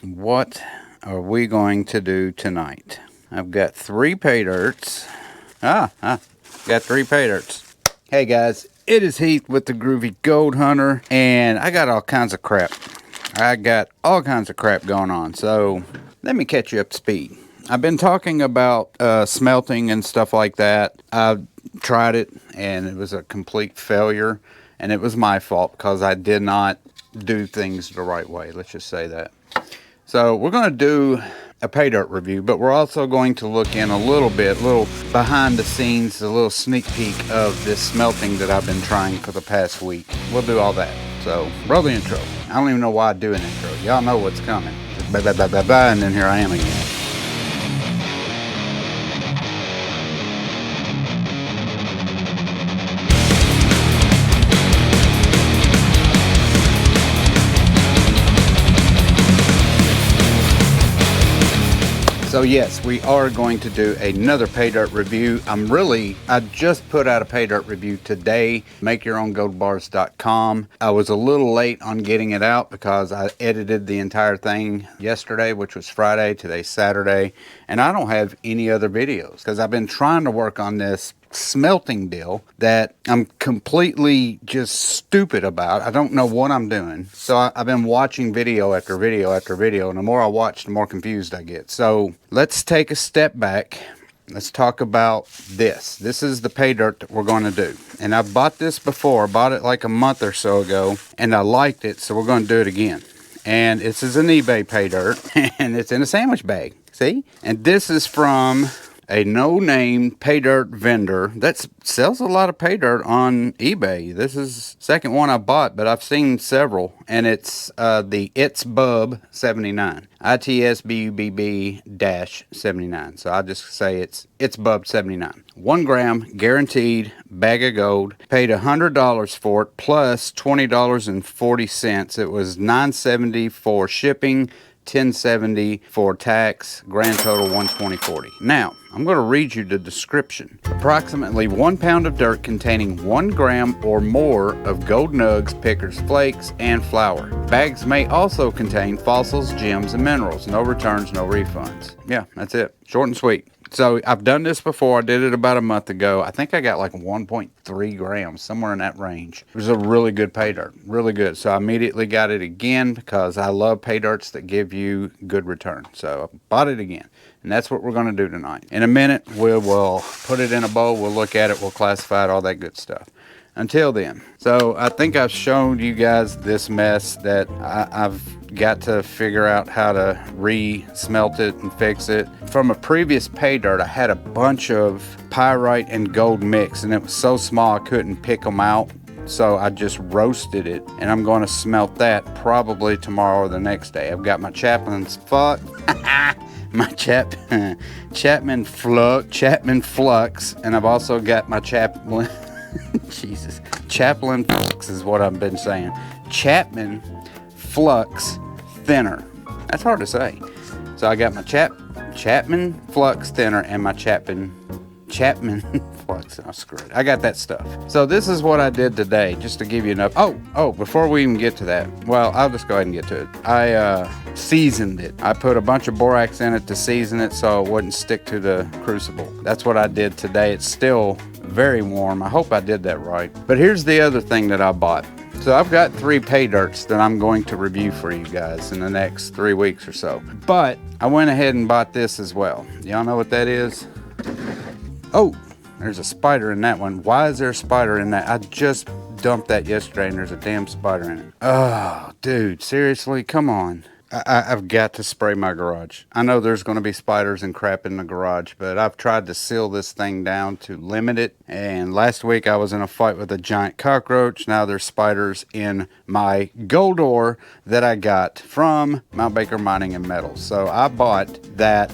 What are we going to do tonight? I've got 3 pay dirts. Got 3 pay dirts. Hey guys, it is Heath with the Groovy Gold Hunter, and I got all kinds of crap. Going on, so let me catch you up to speed. I've been talking about smelting and stuff like that. I tried it, and it was a complete failure, and it was my fault because I did not do things the right way. Let's just say that. So we're going to do a pay dirt review, but we're also going to look in a little behind the scenes, a little sneak peek of this smelting that I've been trying for the past week. We'll do all that. So roll the intro. I don't even know why I do an intro. Y'all know what's coming. Blah, blah, blah, blah, blah, and then here I am again. So yes, we are going to do another pay dirt review. I just put out a pay dirt review today, makeyourowngoldbars.com. I was a little late on getting it out because I edited the entire thing yesterday, which was Friday. Today's Saturday, and I don't have any other videos because I've been trying to work on this smelting deal that I'm completely just stupid about. I don't know what I'm doing. So I've been watching video after video after video, and the more I watch, the more confused I get. So let's take a step back. Let's talk about this. This is the pay dirt that we're going to do. And I bought this before. I bought it like a month or so ago, and I liked it, so we're going to do it again. And this is an eBay pay dirt, and it's in a sandwich bag. See? And this is from a no-name pay dirt vendor that sells a lot of pay dirt on eBay. This is the second one I bought, but I've seen several, and it's the It's Bub 79, ITSBUBB-79. So I'll just say it's Bub 79. 1 gram guaranteed bag of gold. Paid $100 for it plus $20.40. It was $9.70 for shipping, $10.70 for tax, grand total $120.40. Now, I'm going to read you the description. Approximately 1 pound of dirt containing 1 gram or more of gold nugs, pickers, flakes, and flour. Bags may also contain fossils, gems, and minerals. No returns, no refunds. Yeah, that's it. Short and sweet. So I've done this before. I did it about a month ago. I think I got like 1.3 grams, somewhere in that range. It was a really good pay dirt, really good. So I immediately got it again because I love pay dirts that give you good return. So I bought it again, and that's what we're going to do tonight. In a minute, we will put it in a bowl. We'll look at it. We'll classify it, all that good stuff. Until then, so I think I've shown you guys this mess that I've got to figure out how to re-smelt it and fix it. From a previous pay dirt, I had a bunch of pyrite and gold mix, and it was so small I couldn't pick them out. So I just roasted it, and I'm going to smelt that probably tomorrow or the next day. I've got my Chapman's Flux, Chapman Flux, and I've also got my Chaplin Flux is what I've been saying. Chapman Flux Thinner. That's hard to say. So I got my Chapman Flux Thinner and my Chapman Flux. Oh, screw it. I got that stuff. So this is what I did today, just to give you enough. Oh, before we even get to that, well, I'll just go ahead and get to it. I seasoned it. I put a bunch of borax in it to season it so it wouldn't stick to the crucible. That's what I did today. It's still very warm. I hope I did that right. But here's the other thing that I bought. So I've got 3 pay dirts that I'm going to review for you guys in the next 3 weeks or so. But I went ahead and bought this as well. Y'all know what that is? Oh, there's a spider in that one. Why is there a spider in that? I just dumped that yesterday and there's a damn spider in it. Oh, dude, seriously? Come on. I've got to spray my garage. I know there's going to be spiders and crap in the garage, but I've tried to seal this thing down to limit it. And last week I was in a fight with a giant cockroach. Now there's spiders in my gold ore that I got from Mount Baker Mining and Metals. So I bought that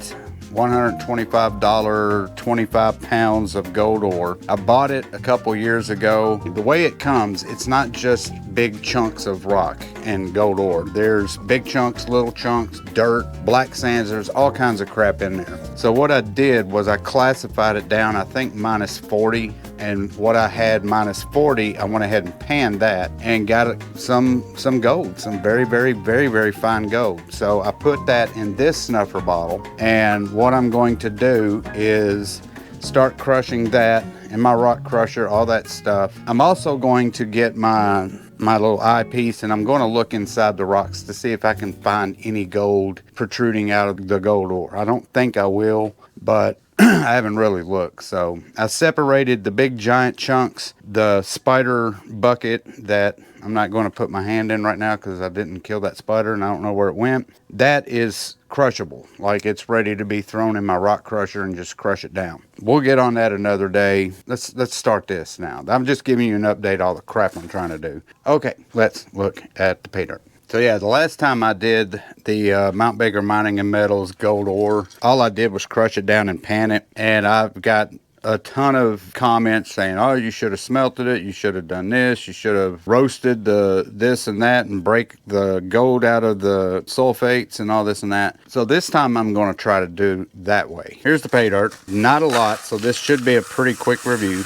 $125, 25 pounds of gold ore. I bought it a couple years ago. The way it comes, it's not just big chunks of rock and gold ore. There's big chunks, little chunks, dirt, black sands, there's all kinds of crap in there. So what I did was I classified it down, I think minus 40 and what I had minus 40, I went ahead and panned that and got some gold, some very, very, very, very fine gold. So I put that in this snuffer bottle, and what I'm going to do is start crushing that in my rock crusher, all that stuff. I'm also going to get my little eyepiece, and I'm going to look inside the rocks to see if I can find any gold protruding out of the gold ore. I don't think I will, but I haven't really looked. So I separated the big giant chunks, the spider bucket that I'm not going to put my hand in right now because I didn't kill that spider and I don't know where it went. That is crushable. Like, it's ready to be thrown in my rock crusher and just crush it down. We'll get on that another day. Let's start this now. I'm just giving you an update, all the crap I'm trying to do. Okay, let's look at the pay dirt. So yeah, the last time I did the Mount Baker Mining and Metals gold ore, all I did was crush it down and pan it. And I've got a ton of comments saying, oh, you should have smelted it, you should have done this, you should have roasted the this and that and break the gold out of the sulfates and all this and that. So this time I'm going to try to do that way. Here's the pay dirt, not a lot, so this should be a pretty quick review.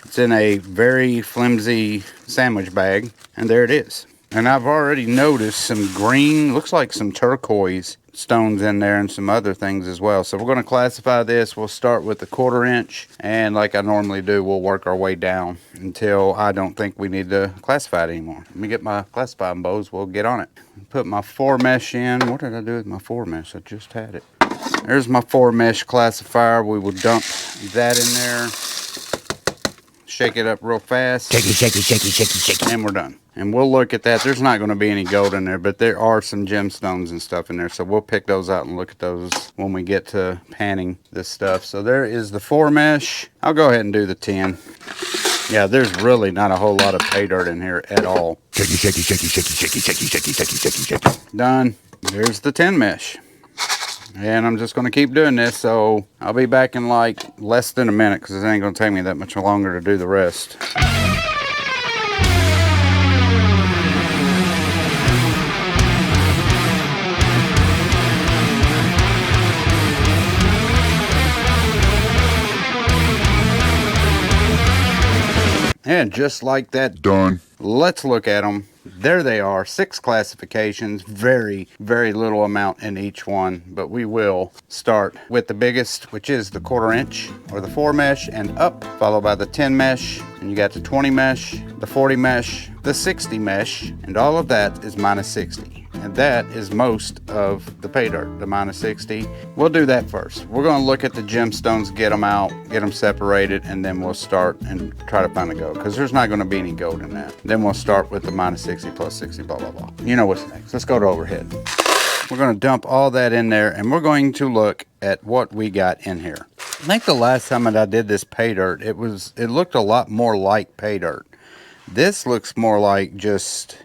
It's in a very flimsy sandwich bag, and there it is. And I've already noticed some green, looks like some turquoise stones in there and some other things as well. So we're going to classify this. We'll start with the 1/4 inch, and like I normally do, we'll work our way down until I don't think we need to classify it anymore. Let me get my classifying bows. We'll get on it. Put my 4 mesh in. What did I do with my 4 mesh? I just had it. There's my 4 mesh classifier. We will dump that in there. Shake it up real fast. Shake it, shake it, shake it, shake it, shake it. And we're done. And we'll look at that. There's not going to be any gold in there, but there are some gemstones and stuff in there. So we'll pick those out and look at those when we get to panning this stuff. So there is the 4 mesh. I'll go ahead and do the 10. Yeah, there's really not a whole lot of pay dirt in here at all. Shake it, shake it, shake it, shake it, shake it, shake it, shake it, shake it, shake it, shake it. Done. There's the 10 mesh. And I'm just going to keep doing this, so I'll be back in like less than a minute because it ain't going to take me that much longer to do the rest. And just like that, Done. Let's look at them. There they are, 6 classifications, very, very little amount in each one, but we will start with the biggest, which is the 1/4 inch or the 4 mesh and up, followed by the 10 mesh, and you got the 20 mesh, the 40 mesh, the 60 mesh, and all of that is minus 60. And that is most of the pay dirt, the minus 60. We'll do that first. We're going to look at the gemstones, get them out, get them separated, and then we'll start and try to find the gold, because there's not going to be any gold in that. Then we'll start with the minus 60 plus 60, blah, blah, blah. You know what's next. Let's go to overhead. We're going to dump all that in there, and we're going to look at what we got in here. I think the last time that I did this pay dirt, it looked a lot more like pay dirt. This looks more like just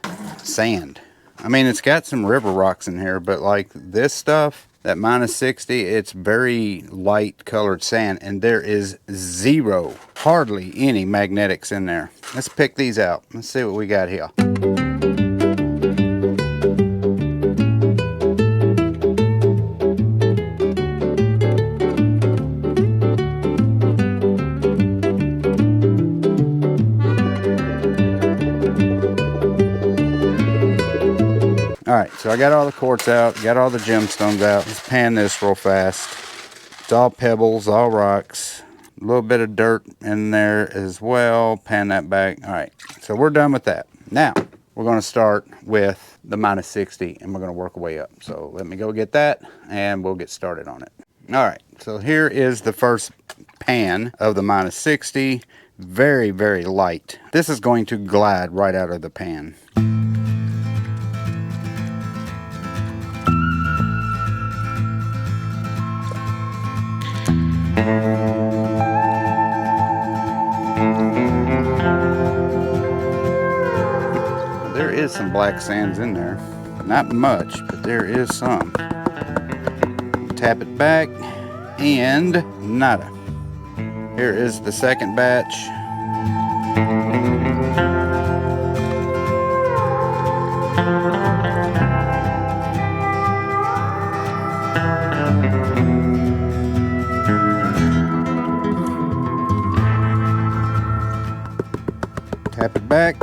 sand. I mean, it's got some river rocks in here, but like this stuff, that minus 60, it's very light colored sand, and there is zero, hardly any magnetics in there. Let's pick these out. Let's see what we got here. All right, so I got all the quartz out, got all the gemstones out. Let's pan this real fast. It's all pebbles, all rocks. A little bit of dirt in there as well. Pan that back. All right, so we're done with that. Now, we're going to start with the minus 60, and we're going to work our way up. So let me go get that, and we'll get started on it. All right, so here is the first pan of the minus 60. Very, very light. This is going to glide right out of the pan. There is some black sands in there. Not much, but there is some. Tap it back, and nada. Here is the second batch. tap it back.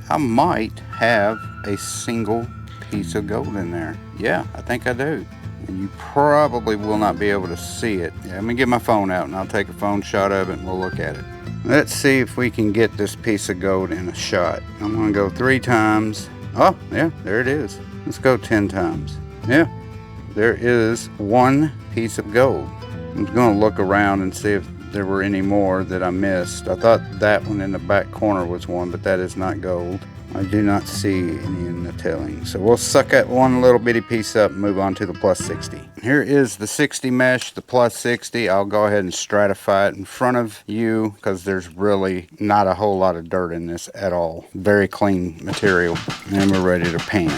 I might have a single piece of gold in there. Yeah, I think I do. And you probably will not be able to see it. Yeah, let me get my phone out and I'll take a phone shot of it and we'll look at it. Let's see if we can get this piece of gold in a shot. I'm gonna go 3 times. Oh, yeah, there it is. Let's go 10 times. Yeah, there is 1 piece of gold. I'm gonna look around and see if there were any more that I missed. I thought that one in the back corner was one, but that is not gold. I do not see any in the telling. So we'll suck that one little bitty piece up and move on to the plus 60. Here is the 60 mesh, the plus 60. I'll go ahead and stratify it in front of you because there's really not a whole lot of dirt in this at all. Very clean material. And we're ready to pan.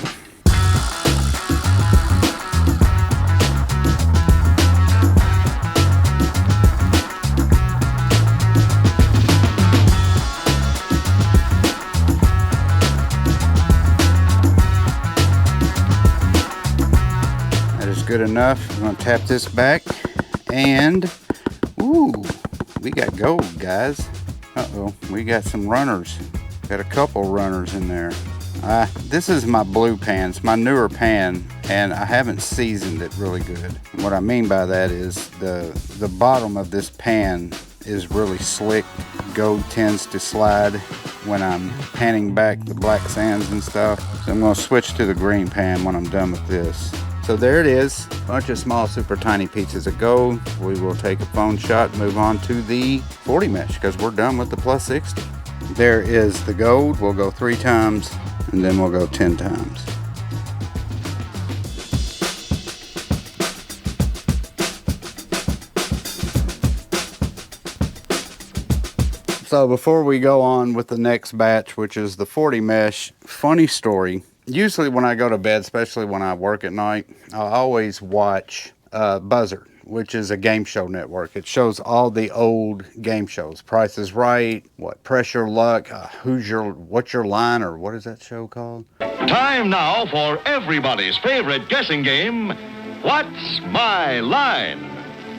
Good enough. I'm gonna tap this back and ooh, we got gold, guys. Uh-oh, we got some runners. Got a couple runners in there. This is my blue pan. It's my newer pan and I haven't seasoned it really good. And what I mean by that is the bottom of this pan is really slick. Gold tends to slide when I'm panning back the black sands and stuff. So I'm gonna switch to the green pan when I'm done with this. So there it is, a bunch of small, super tiny pieces of gold. We will take a phone shot and move on to the 40 mesh because we're done with the plus 60. There is the gold. We'll go 3 times and then we'll go 10 times. So before we go on with the next batch, which is the 40 mesh, funny story. Usually when I go to bed, especially when I work at night, I always watch Buzzard, which is a game show network. It shows all the old game shows. Price is Right, Pressure Luck, What's Your Line, or what is that show called? Time now for everybody's favorite guessing game, What's My Line?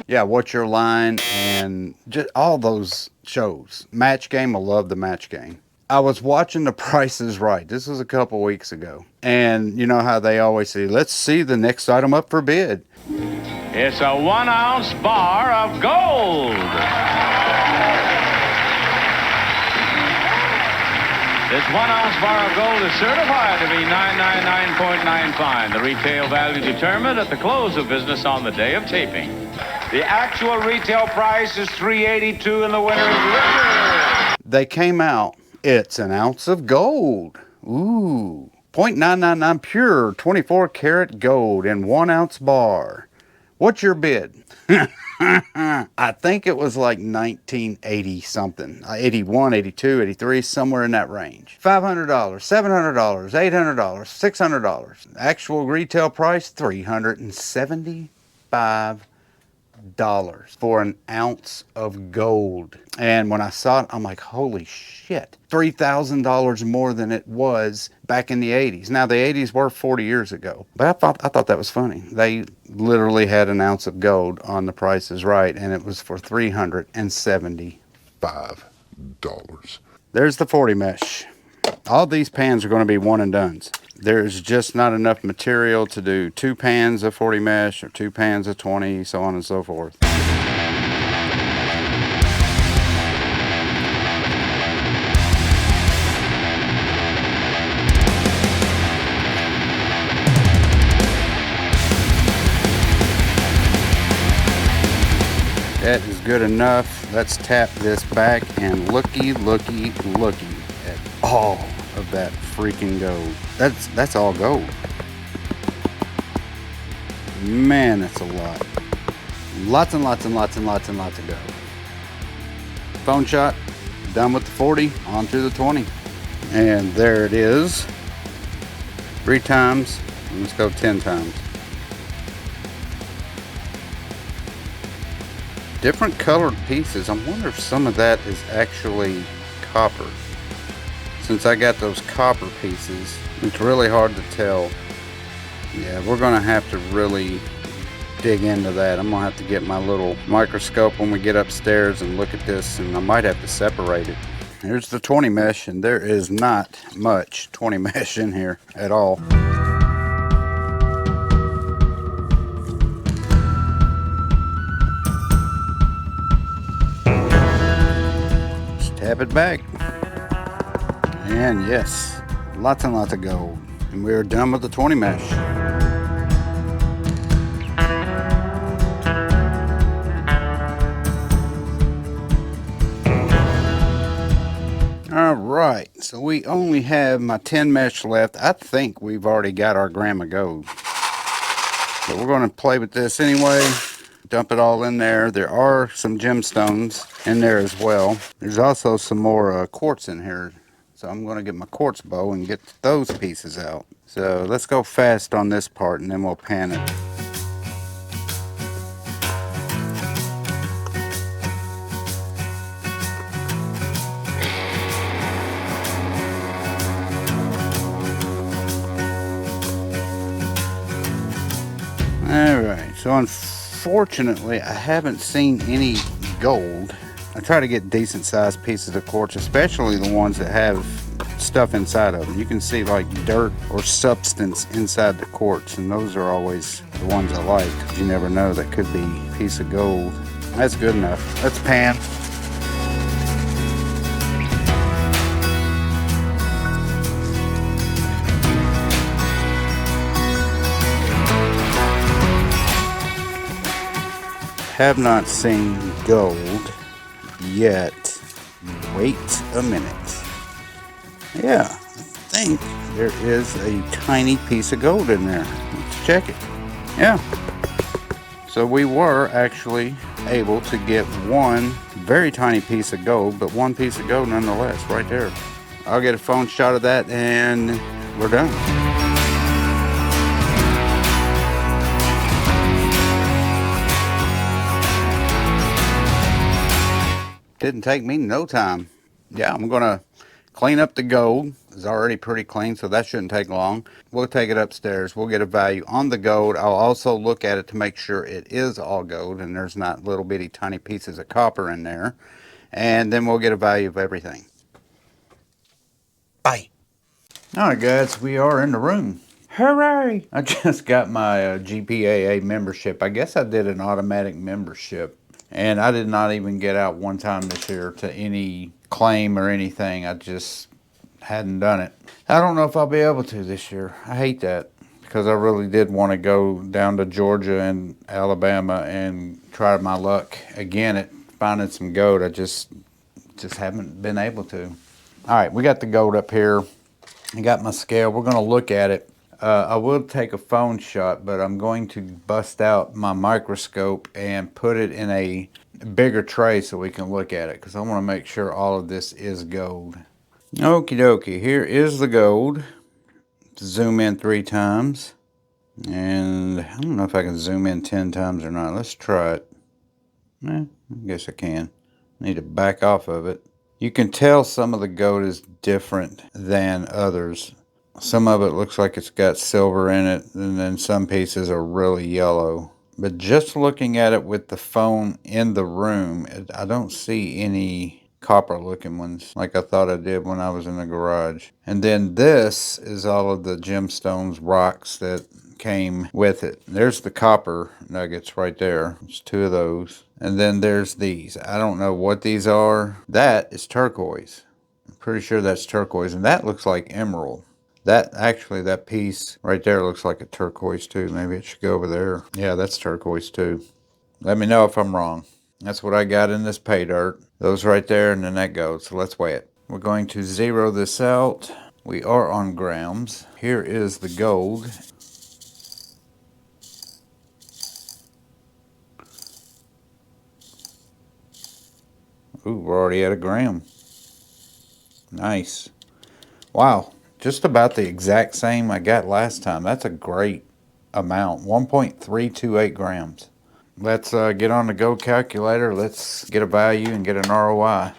Yeah, What's Your Line, and just all those shows. Match Game, I love the Match Game. I was watching The Price is Right. This was a couple weeks ago. And you know how they always say, let's see the next item up for bid. It's a 1-ounce bar of gold. This 1-ounce bar of gold is certified to be $999.95. The retail value determined at the close of business on the day of taping. The actual retail price is $382 and the winner is Richard. They came out. It's an ounce of gold. Ooh. 0.999 pure 24 karat gold in 1 ounce bar. What's your bid? I think it was like 1980 something. 81, 82, 83, somewhere in that range. $500, $700, $800, $600. Actual retail price, $375 for an ounce of gold. And when I saw it, I'm like, holy shit. $3,000 more than it was back in the 80s. Now, the 80s were 40 years ago. But I thought that was funny. They literally had an ounce of gold on The Price is Right, and it was for $375. There's the 40 mesh. All these pans are going to be one and dones. There's just not enough material to do 2 pans of 40 mesh or 2 pans of 20, so on and so forth. That is good enough. Let's tap this back and looky at all of that freaking gold. That's all gold. Man, that's a lot. Lots and lots and lots and lots and lots of gold. Phone shot, done with the 40, on to the 20. And there it is. 3 times, and let's go 10 times. Different colored pieces. I wonder if some of that is actually copper. Since I got those copper pieces, it's really hard to tell. Yeah, we're gonna have to really dig into that. I'm gonna have to get my little microscope when we get upstairs and look at this, and I might have to separate it here's the 20 mesh, and there is not much 20 mesh in here at all. Just tap it back. And yes, lots and lots of gold. And we are done with the 20 mesh. Alright, so we only have my 10 mesh left. I think we've already got our gram of gold. But we're going to play with this anyway. Dump it all in there. There are some gemstones in there as well. There's also some more quartz in here. So I'm going to get my quartz bow and get those pieces out. So let's go fast on this part and then we'll pan it. Alright, so unfortunately I haven't seen any gold. I try to get decent sized pieces of quartz, especially the ones that have stuff inside of them. You can see like dirt or substance inside the quartz, and those are always the ones I like. You never know, that could be a piece of gold. That's good enough. Let's pan. Have not seen gold yet. Wait a minute. Yeah, I think there is a tiny piece of gold in there. Let's check it. Yeah. So we were actually able to get one very tiny piece of gold, but one piece of gold nonetheless, right there. I'll get a phone shot of that and we're done. Didn't take me no time. Yeah, I'm gonna clean up the gold. It's already pretty clean, so that shouldn't take long. We'll take it upstairs. We'll get a value on the gold. I'll also look at it to make sure it is all gold and there's not little bitty tiny pieces of copper in there. And then we'll get a value of everything. Bye. All right, guys, we are in the room. Hooray! I just got my GPAA membership. I guess I did an automatic membership. And I did not even get out one time this year to any claim or anything. I just hadn't done it. I don't know if I'll be able to this year. I hate that because I really did want to go down to Georgia and Alabama and try my luck again at finding some gold. I just haven't been able to. All right, we got the gold up here. I got my scale. We're going to look at it. I will take a phone shot, but I'm going to bust out my microscope and put it in a bigger tray so we can look at it, because I want to make sure all of this is gold. Okie dokie, here is the gold. Zoom in 3 times. And I don't know if I can zoom in 10 times or not. Let's try it. I guess I can. Need to back off of it. You can tell some of the gold is different than others. Some of it looks like it's got silver in it, and then some pieces are really yellow. But just looking at it with the phone in the room, I don't see any copper looking ones like I thought I did when I was in the garage. And then this is all of the gemstones rocks that came with it. There's the copper nuggets right there. There's 2 of those. And then there's these. I don't know what these are. That is turquoise. I'm pretty sure that's turquoise, and that looks like emerald. That piece right there looks like a turquoise too. Maybe it should go over there. Yeah, that's turquoise too. Let me know if I'm wrong. That's what I got in this pay dirt. Those right there, and then that goes. So let's weigh it. We're going to zero this out. We are on grams. Here is the gold. Ooh, we're already at a gram. Nice. Wow. Just about the exact same I got last time. That's a great amount. 1.328 grams. Let's get on the gold calculator. Let's get a value and get an ROI.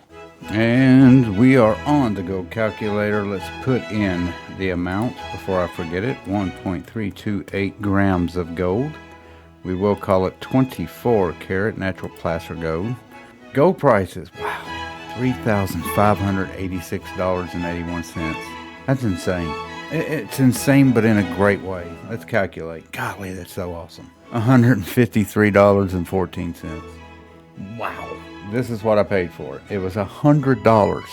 And we are on the gold calculator. Let's put in the amount before I forget it. 1.328 grams of gold. We will call it 24 karat natural placer gold. Gold prices. Wow. $3,586.81. That's insane. It's insane, but in a great way. Let's calculate. Golly, that's so awesome. $153.14. Wow. This is what I paid for it. It was $100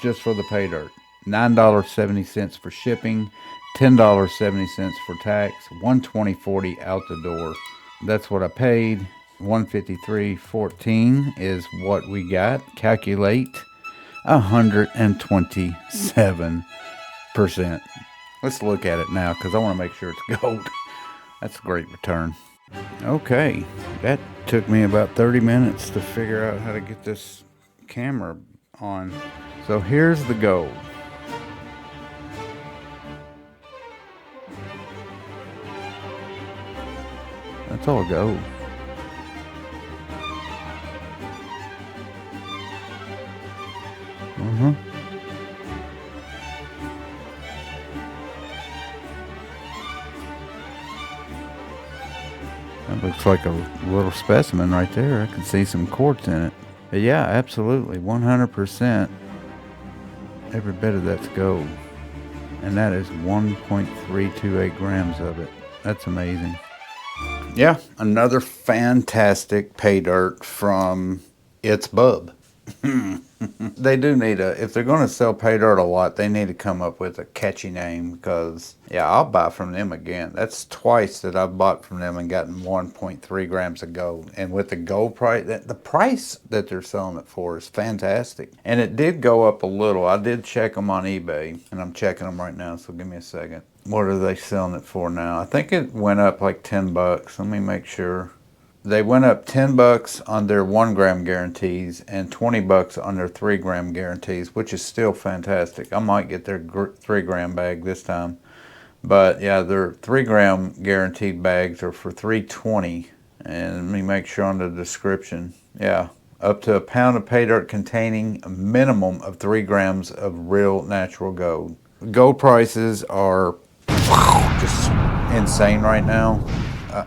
just for the pay dirt. $9.70 for shipping, $10.70 for tax, $120.40 out the door. That's what I paid. $153.14 is what we got. Calculate 127%. Let's look at it now because I want to make sure it's gold. That's a great return. Okay, that took me about 30 minutes to figure out how to get this camera on. So here's the gold. That's all gold. That looks like a little specimen right there. I can see some quartz in it. But yeah, absolutely, 100%. Every bit of that's gold. And that is 1.328 grams of it. That's amazing. Yeah, another fantastic pay dirt from It's Bub. They do need if they're going to sell pay dirt a lot, they need to come up with a catchy name because, yeah, I'll buy from them again. That's twice that I've bought from them and gotten 1.3 grams of gold. And with the gold price, the price that they're selling it for is fantastic. And it did go up a little. I did check them on eBay, and I'm checking them right now, so give me a second. What are they selling it for now? I think it went up like 10 bucks. Let me make sure. They went up 10 bucks on their 1 gram guarantees and 20 bucks on their 3 gram guarantees, which is still fantastic. I might get their 3 gram bag this time. But yeah, their 3 gram guaranteed bags are for $3.20. And let me make sure on the description. Yeah, up to a pound of pay dirt containing a minimum of 3 grams of real natural gold. Gold prices are just insane right now.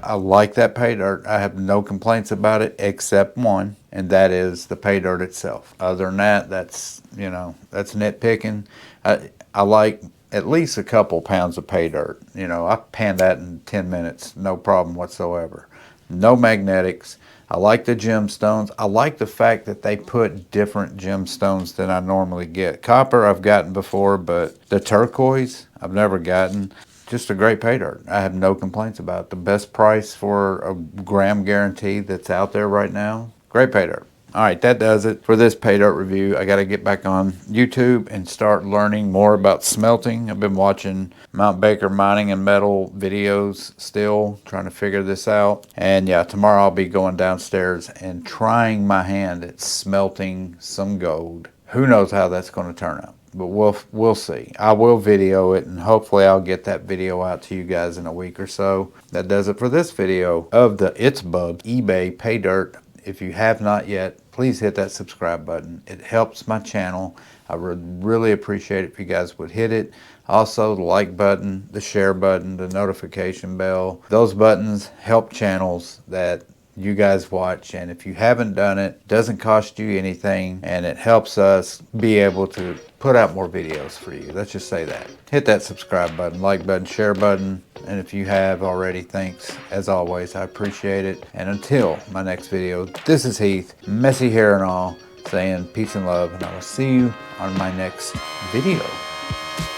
I like that pay dirt. I have no complaints about it except one, and that is the pay dirt itself. Other than that, that's, you know, that's nitpicking. I like at least a couple pounds of pay dirt. You know, I pan that in 10 minutes, no problem whatsoever. No magnetics. I like the gemstones. I like the fact that they put different gemstones than I normally get. Copper I've gotten before, but the turquoise I've never gotten. Just a great pay dirt. I have no complaints about it. The best price for a gram guarantee that's out there right now. Great pay dirt. All right, that does it for this pay dirt review. I got to get back on YouTube and start learning more about smelting. I've been watching Mount Baker mining and metal videos still, trying to figure this out. And yeah, tomorrow I'll be going downstairs and trying my hand at smelting some gold. Who knows how that's going to turn out? But we'll see. I will video it, and hopefully I'll get that video out to you guys in a week or so. That does it for this video of the It's Bub eBay pay dirt. If you have not yet, please hit that subscribe button. It helps my channel. I would really appreciate it if you guys would hit it. Also, the like button, the share button, the notification bell. Those buttons help channels that you guys watch, and if you haven't done it, it doesn't cost you anything, and it helps us be able to put out more videos for you. Let's just say that. Hit that subscribe button, like button, share button, and if you have already, thanks. As always, I appreciate it. And until my next video, this is Heath, messy hair and all, saying peace and love, and I will see you on my next video.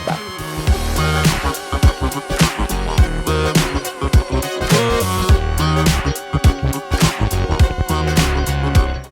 Bye.